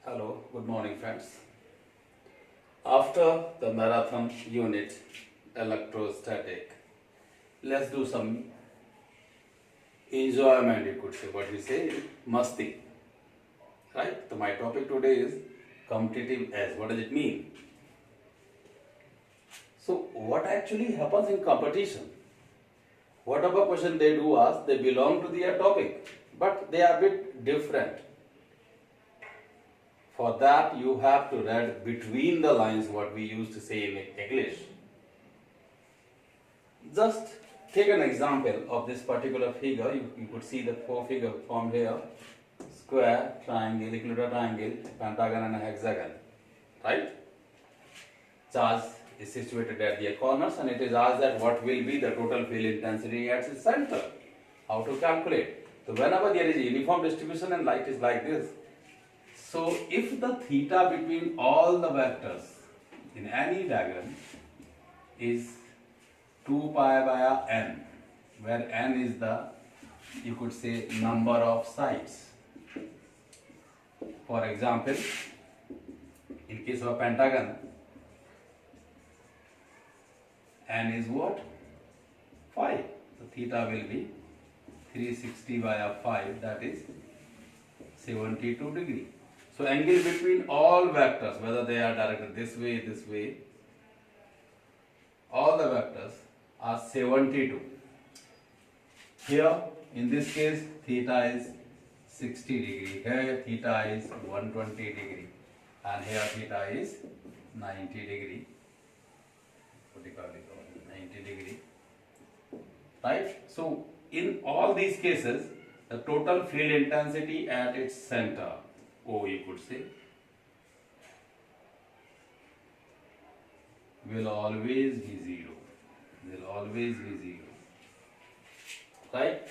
Hello, good morning, friends. After the marathon unit, electrostatic, let's do some enjoyment, you could say. What we say, masti. Right? So, my topic today is competitive edge. What does it mean? So, what actually happens in competition? Whatever question they do ask, they belong to their topic, but they are a bit different. For that, you have to read between the lines what we used to say in English. Just take an example of this particular figure. You could see the four figure formed here: square, triangle, equilateral triangle, pentagon and a hexagon. Right? Charge is situated at their corners and it is asked that what will be the total field intensity at its center. How to calculate? So whenever there is a uniform distribution and light is like this, so if the theta between all the vectors in any diagram is 2 pi by n, where n is the, you could say, number of sides. For example, in case of a pentagon, n is what? 5. So theta will be 360 by 5, that is 72 degree. So angle between all vectors, whether they are directed this way, all the vectors are 72. Here, in this case, theta is 60 degree. Here, theta is 120 degree. And here, theta is 90 degree. What do you call it? 90 degree. Right? So, in all these cases, the total field intensity at its center, O you could say, will always be 0. Will always be 0. Right?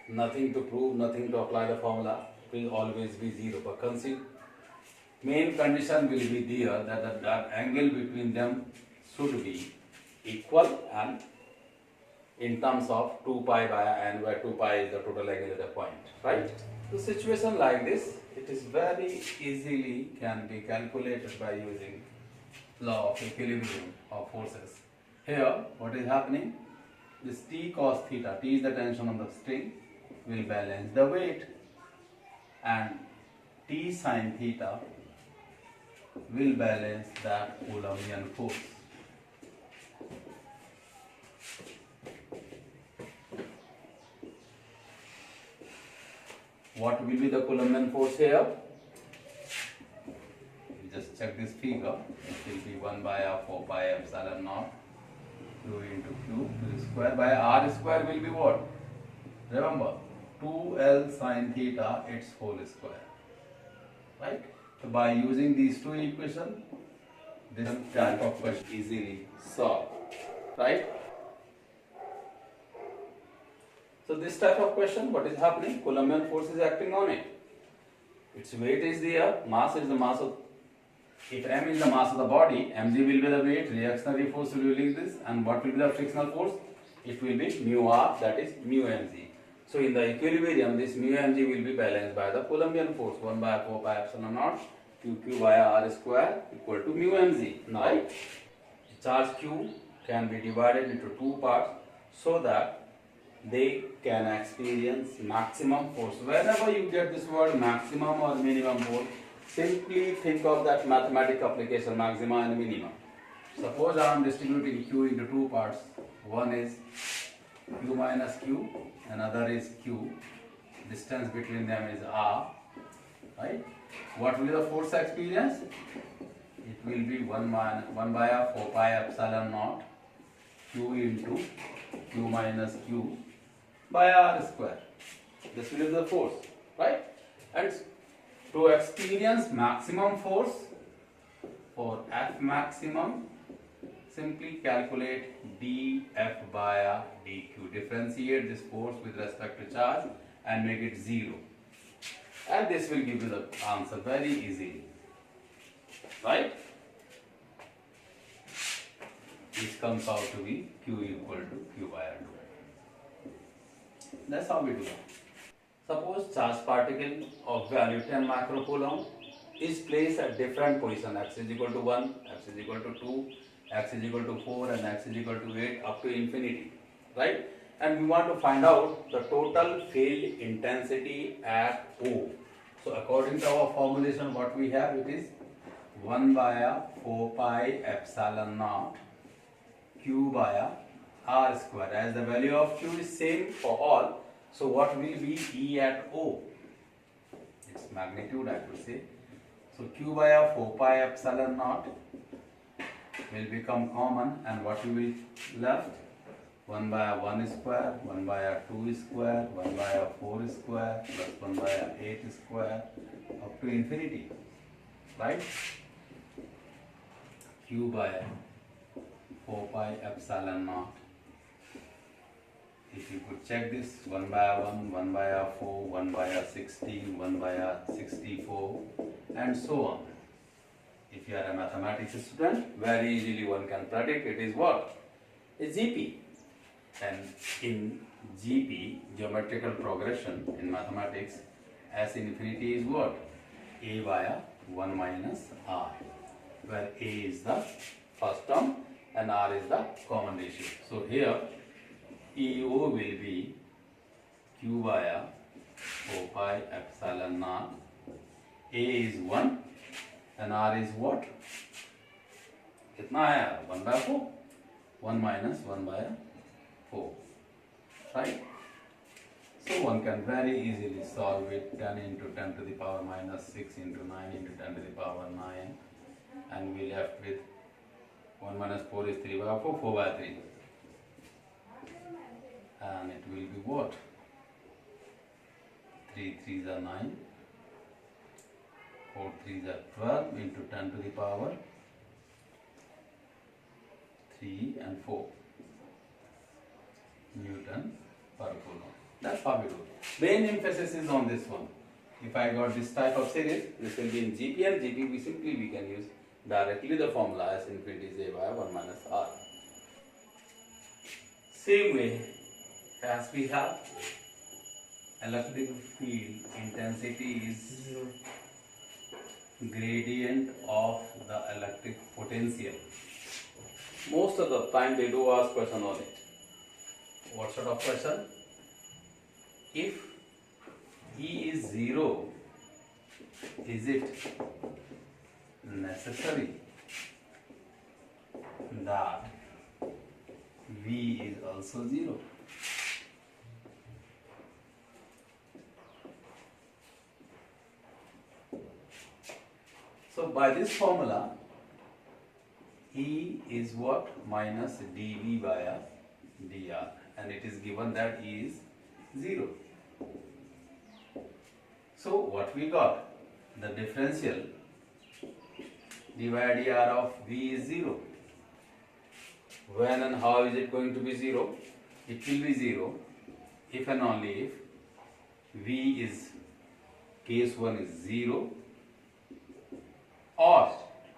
Nothing to prove, nothing to apply the formula, will always be 0. But consider, main condition will be there that the angle between them should be equal and in terms of 2 pi by n, where 2 pi is the total angle at a point. Right? So situation like this, it is very easily can be calculated by using law of equilibrium of forces. Here, what is happening? This T cos theta, T is the tension on the string, will balance the weight, and T sin theta will balance that Coulombian force. What will be the Coulombian force here? You just check this figure. It will be 1 by 4 pi epsilon naught Q into Q to the square by R square will be what? Remember, 2L sin theta its whole square. Right? So by using these two equations, this type of question easily solved. Right? So this type of question, what is happening? Coulombian force is acting on it. Its weight is there, mass is the mass of, if m is the mass of the body, mg will be the weight, reactionary force will be this, and what will be the frictional force? It will be mu r, that is mu mg. So in the equilibrium, this mu mg will be balanced by the Coulombian force, 1 by 4 pi epsilon naught q by r square equal to mu mg. Now, charge q can be divided into two parts so that they can experience maximum force. Whenever you get this word maximum or minimum force, simply think of that mathematical application, maxima and minima. Suppose I am distributing Q into two parts. One is Q minus Q, another is Q. Distance between them is R. Right? What will the force experience? It will be 1 by 4 pi epsilon naught Q into Q minus Q by R square. This will be the force, right? And to experience maximum force for F maximum, simply calculate dF by dQ. Differentiate this force with respect to charge and make it 0. And this will give you the answer very easily. Right? This comes out to be Q equal to Q by R2. That's how we do it. Suppose charge particle of value 10 microcoulomb is placed at different position. X is equal to 1, x is equal to 2, x is equal to 4 and x is equal to 8 up to infinity, right? And we want to find out the total field intensity at O. So according to our formulation, what we have, it is 1 by 4 pi epsilon naught q by r square. As the value of q is same for all, so what will be E at O? Its magnitude, I would say. So q by 4 pi epsilon naught will become common, and what we will left? 1 by 1 square, 1 by 2 square, 1 by 4 square, plus 1 by 8 square, up to infinity, right? Q by 4 pi epsilon naught. If you could check this, 1 by 1, 1 by 4, 1 by 16, 1 by 64, and so on. If you are a mathematics student, very easily one can predict it is what? It's GP. And in GP, geometrical progression in mathematics, S infinity is what? A by 1 minus R, where A is the first term and R is the common ratio. So here EO will be Q by 4 pi epsilon naught. A is 1 and R is what? कितना आया? 1 by 4. 1 minus 1 by 4. Right? So one can very easily solve it. 10 into 10 to the power minus 6 into 9 into 10 to the power 9. And we left with 1 minus 4 is 3 by 4, 4 by 3. And it will be what? 3 3s are 9. 4 3s are 12 into 10 to the power 3 and 4 Newton per coulomb. That's how we do it. Main emphasis is on this one. If I got this type of series, this will be in GP, and GP we can use directly the formula S infinity is A by 1 minus R. Same way as we have electric field intensity is gradient of the electric potential. Most of the time they do ask question on it. What sort of question? If E is 0, is it necessary that V is also 0? So by this formula, E is what? Minus dV by dr, and it is given that E is 0. So what we got? The differential d by dr of V is 0. When and how is it going to be 0? It will be 0 if and only if V is, case 1 is 0, or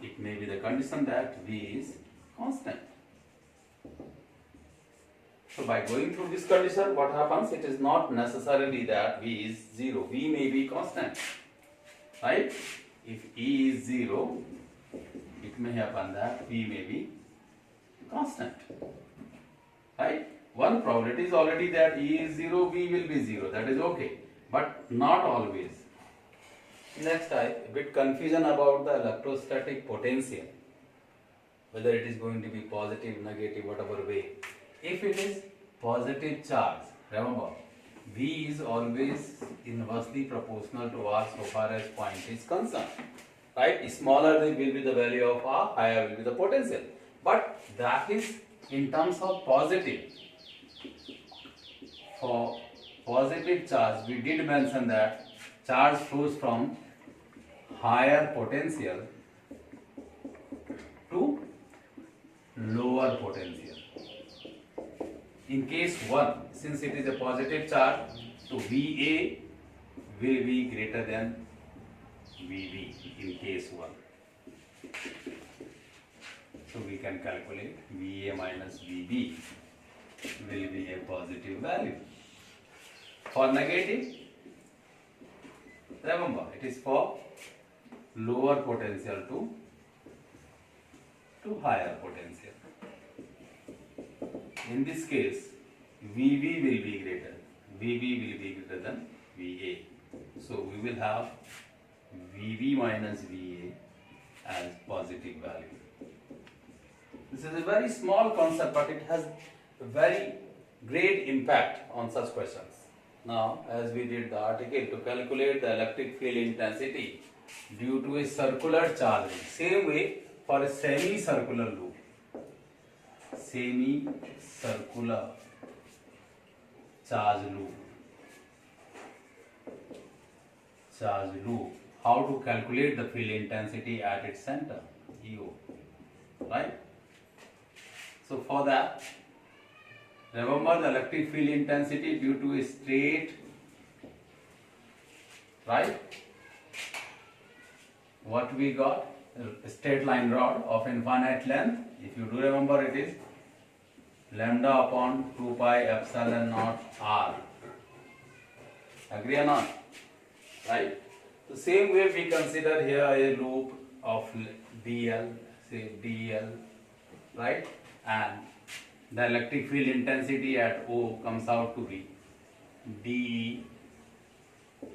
it may be the condition that V is constant. So by going through this condition, what happens? It is not necessarily that V is 0. V may be constant, right? If E is 0, it may happen that V may be constant, right? One probability is already that E is 0, V will be 0. That is okay, but not always. Next type, a bit confusion about the electrostatic potential, whether it is going to be positive, negative, whatever way. If it is positive charge, remember, V is always inversely proportional to R so far as point is concerned, right? Smaller will be the value of R, higher will be the potential. But that is in terms of positive. For positive charge, we did mention that charge flows from higher potential to lower potential. In case 1, since it is a positive charge, so VA will be greater than VB in case 1. So we can calculate VA minus VB will be a positive value. For negative, remember it is for lower potential to higher potential. In this case, VB will be greater. VB will be greater than VA. So we will have VB minus VA as positive value. This is a very small concept, but it has a very great impact on such questions. Now, as we did the article, to calculate the electric field intensity due to a circular charging, same way for a semicircular loop. Semicircular charge loop. How to calculate the field intensity at its center, EO, right? So for that, remember the electric field intensity due to a straight, right? What we got? A straight line rod of infinite length. If you do remember, it is lambda upon 2 pi epsilon naught r. Agree or not? Right? The same way we consider here a loop of dl, say dl, right? And the electric field intensity at O comes out to be dE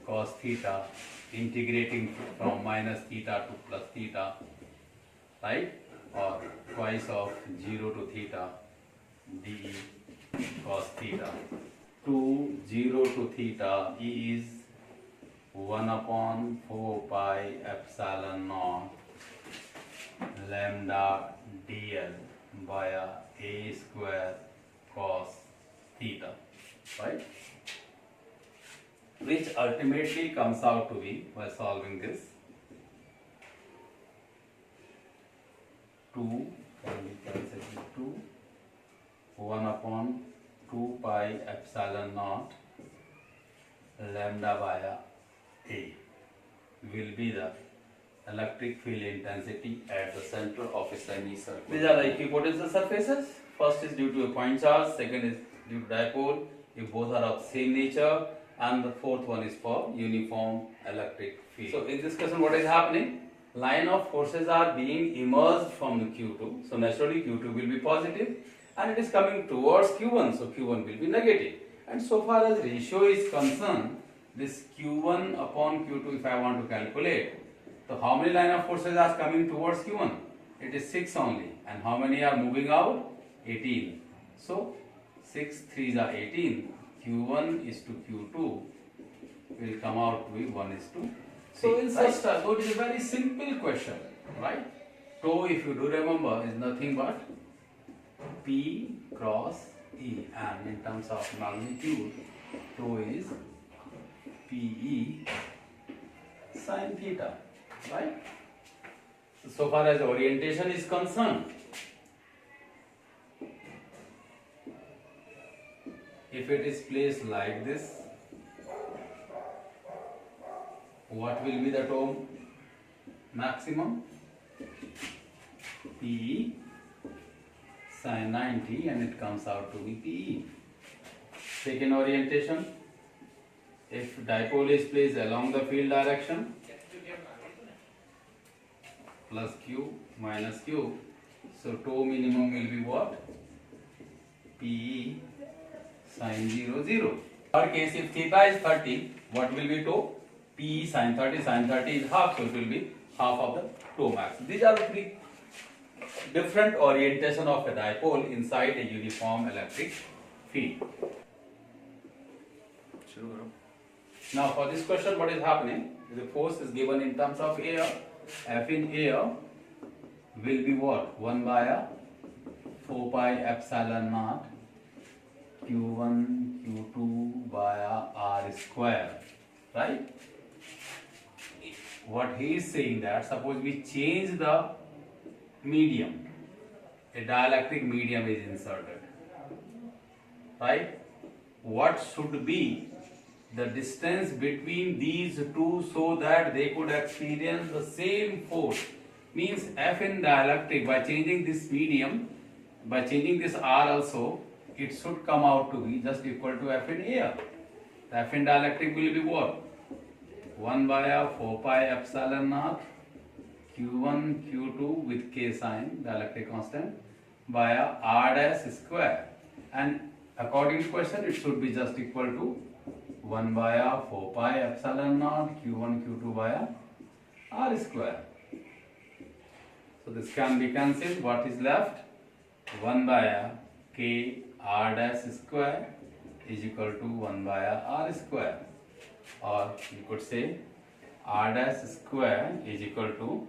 cos theta, integrating from minus theta to plus theta, right? Or twice of 0 to theta dE cos theta. To 0 to theta, E is 1 upon 4 pi epsilon naught lambda dl via a square cos theta, right? Which ultimately comes out to be, by solving this, 2 can be cancelled with 2, 1 upon 2 pi epsilon naught lambda via a will be the electric field intensity at the center of a semicircle. These are the equipotential surfaces. First is due to a point charge, second is due to dipole, if both are of same nature, and the fourth one is for uniform electric field. So in this question, what is happening? Line of forces are being emerged from the Q2, so naturally Q2 will be positive, and it is coming towards Q1, so Q1 will be negative. And so far as ratio is concerned, this Q1 upon Q2, if I want to calculate, so how many line of forces are coming towards Q1? It is 6 only. And how many are moving out? 18. So 6 3s are 18. Q1 is to Q2 will come out to be 1 is to 6. So in such terms, so it is a very simple question, right? Tau, if you do remember, is nothing but P cross E, and in terms of magnitude, tau is PE sin theta. Right? So far as orientation is concerned, if it is placed like this, what will be the tau maximum? PE sin 90, and it comes out to be PE. Second orientation, if dipole is placed along the field direction, plus Q minus Q, so tau minimum will be what? PE sin 0 0. Third case, if theta is 30, what will be tau? PE sin 30, sin 30 is half, so it will be half of the tau max. These are the three different orientation of a dipole inside a uniform electric field. Now for this question, what is happening? The force is given in terms of air. F in air will be what? 1 by 4 pi epsilon naught Q1 Q2 by R square, right? What he is saying that, suppose we change the medium, a dielectric medium is inserted, right? What should be the distance between these two so that they could experience the same force? Means F in dielectric, by changing this medium, by changing this R also, it should come out to be just equal to F in air. The F in dielectric will be what? 1 by 4 pi epsilon naught Q1, Q2 with K sign, dielectric constant, via R dash square. And according to question, it should be just equal to 1 via 4 pi epsilon naught Q1, Q2 via R square. So this can be cancelled. What is left? 1 via K R dash square is equal to 1 via R square. Or you could say R dash square is equal to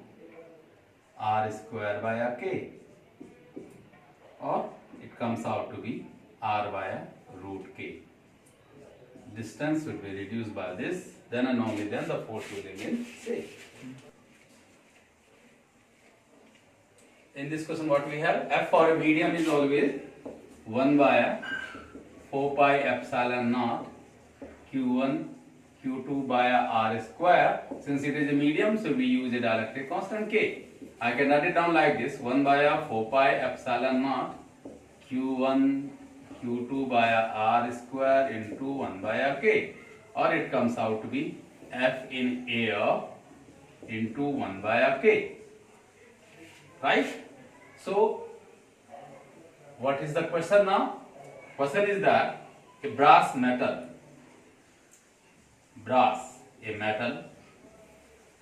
R square via K. Or it comes out to be R via root K. Distance will be reduced by this, then and only then the force will remain same. In this question what we have, F for a medium is always 1 via 4 pi epsilon naught Q1 Q2 via R square. Since it is a medium, so we use a dielectric constant K. I can write it down like this, 1 via 4 pi epsilon naught Q1 Q2 via R square into 1 via K. Or it comes out to be F in air into 1 via K. Right? So, what is the question now? Question is that a brass, a metal,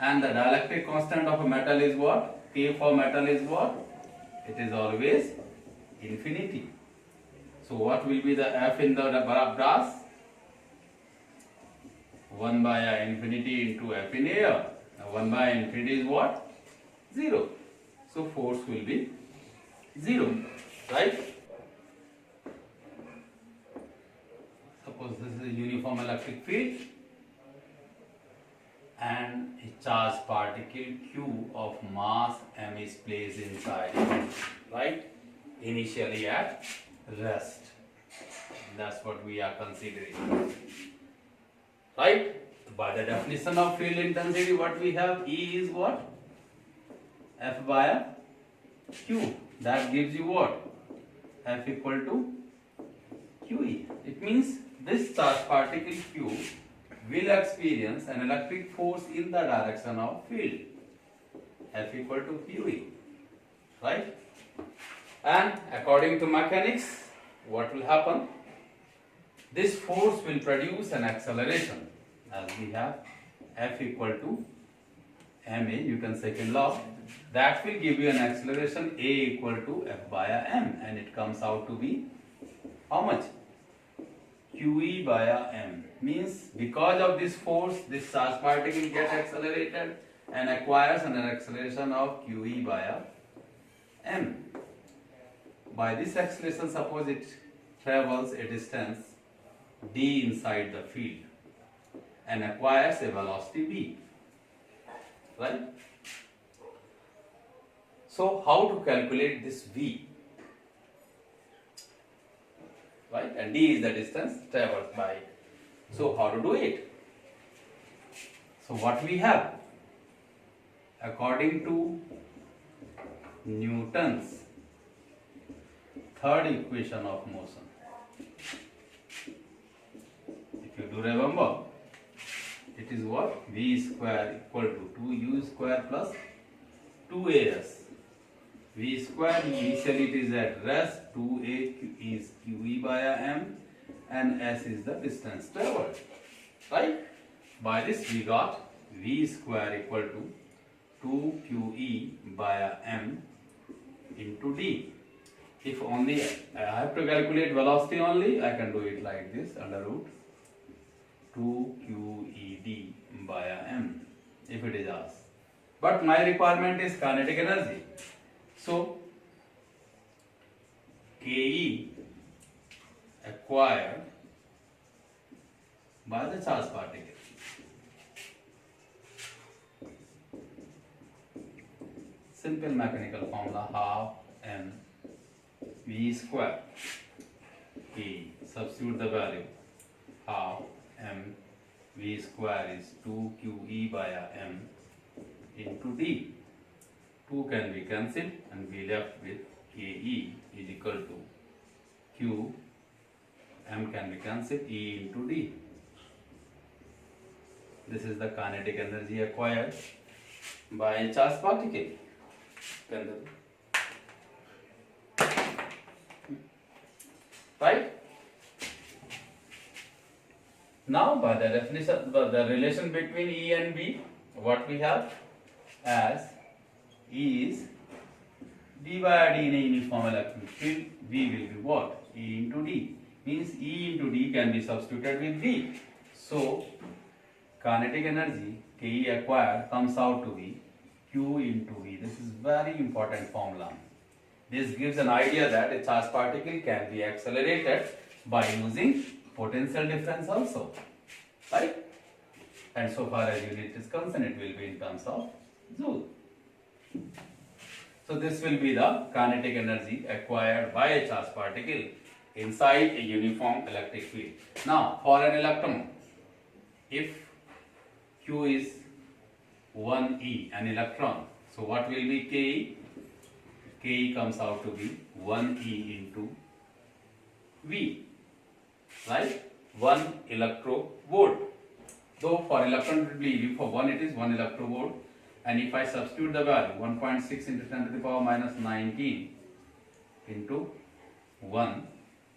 and the dielectric constant of a metal is what? K for metal is what? It is always infinity. So what will be the F in the brass? 1 via infinity into F in air. Now 1 via infinity is what? 0. So force will be 0. Right? Suppose this is a uniform electric field and a charged particle Q of mass m is placed inside it, right? Initially at rest. That's what we are considering. Right? By the definition of field intensity, what we have, E is what? F via Q. That gives you what? F equal to QE. It means this charged particle Q will experience an electric force in the direction of field. F equal to QE. Right? And according to mechanics, what will happen? This force will produce an acceleration, as we have F equal to ma, you can second law. That will give you an acceleration a equal to F via m, and it comes out to be how much? QE via m. Means because of this force, this charged particle gets accelerated and acquires an acceleration of QE via m. By this acceleration, suppose it travels a distance d inside the field and acquires a velocity v. Right? So how to calculate this v? Right? And d is the distance traversed by. So how to do it? So what we have? According to Newton's third equation of motion, if you do remember, it is what? V square equal to 2u square plus 2as. V square, initially it is at rest, 2a is QE via m, and s is the distance traveled. Right? By this we got V square equal to 2QE via m into d. If only I have to calculate velocity only, I can do it like this, under root 2QED via m, if it is asked. But my requirement is kinetic energy. So, Ke acquired by the charged particle. Simple mechanical formula, half m v square. K, substitute the value, half m v square is 2QE via m into d. 2 can be cancelled and be left with Ke is equal to Q, m can be cancelled, E into d. This is the kinetic energy acquired. by a charged particle. Right? Now, by the definition, the relation between E and B, what we have as E is d by d in a uniform electric field. V will be what? E into d. Means E into d can be substituted with V. So, kinetic energy Ke acquired comes out to be Q into V. This is very important formula. This gives an idea that a charged particle can be accelerated by using potential difference also, right? And so far as unit is concerned, it will be in terms of joule. So this will be the kinetic energy acquired by a charged particle inside a uniform electric field. Now, for an electron, if Q is 1e, an electron, so what will be Ke? Ke comes out to be 1e into V, right? 1 electrovolt. Though for electron it will be easy, for 1 it is 1 electrovolt, and if I substitute the value 1.6 into 10 to the power minus 19 into 1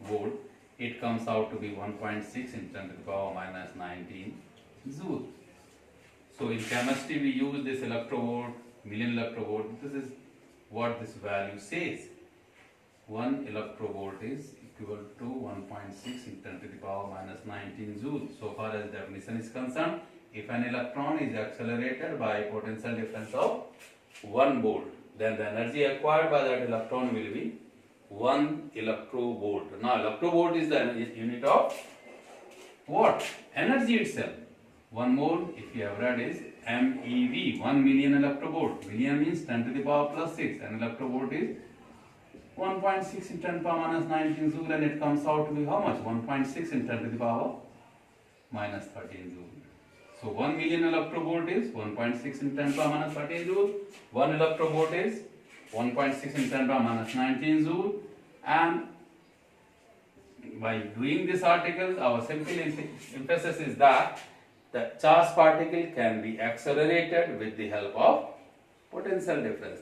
volt, it comes out to be 1.6 into 10 to the power minus 19 joule. So in chemistry we use this electrovolt, million electrovolt. This is what this value says. 1 electrovolt is equal to 1.6 into 10 to the power minus 19 joule. So far as definition is concerned, if an electron is accelerated by potential difference of 1 volt, then the energy acquired by that electron will be 1 electrovolt. Now electrovolt is the unit of what? Energy itself. 1 mole, if you have read, is MeV, 1 million electrovolt. Million means 10 to the power plus 6, and electrovolt is 1.6 in 10 to the power minus 19 joule, and it comes out to be how much? 1.6 in 10 to the power minus 13 joule. So 1 million electrovolt is 1.6 in 10 to the power minus 13 joule. 1 electrovolt is 1.6 in 10 to the power minus 19 joule. And by doing this article, our simple emphasis is that the charged particle can be accelerated with the help of potential difference.